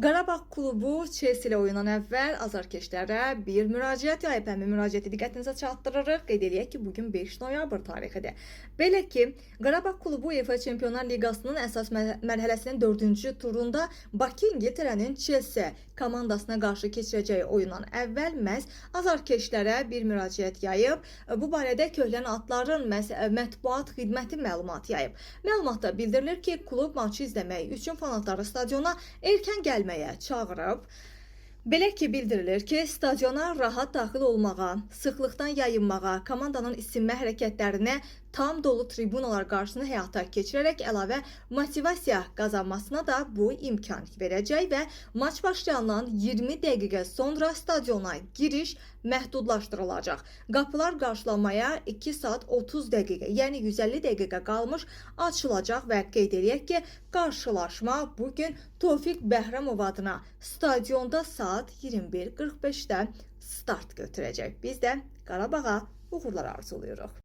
Qarabağ klubu Chelsea ilə oyundan əvvəl azarkeşlərə bir müraciət yayıb. Həmin müraciəti diqqətinizə çatdırırıq. Qeyd eləyək ki, bugün 5 noyabr tarixidir. Belə ki, Qarabağ klubu UEFA Çempionlar Liqasının əsas mərhələsinin 4-cü turunda Bakı İngiltərənin Chelsea komandasına qarşı keçirəcəyi oyundan əvvəl məhz azarkeşlərə bir müraciət yayıb. Bu barədə Köhlən Atların mətbuat xidməti məlumat yayıb. Məlumatda bildirilir ki, klub maçı izləmək üçün fanatları stadiona erkən gəlməyə çağırıb. Belə ki, bildirilir ki, stadiona rahat daxil olmağa, sıxlıqdan yayınmağa, komandanın isinmə hərəkətlərinə tam dolu tribunalar qarşısında həyata keçirərək əlavə motivasiya qazanmasına da bu imkan verəcək və maç başlayandan 20 dəqiqə sonra stadiona giriş məhdudlaşdırılacaq. Qapılar qarşılamaya 2 saat 30 dəqiqə, yəni 150 dəqiqə qalmış açılacaq və qeyd eləyək ki, qarşılaşma bugün Tofiq Bəhrəmov adına stadionda saat 21:45-də start götürəcək. Biz də Qarabağa uğurlar arzulayırıq.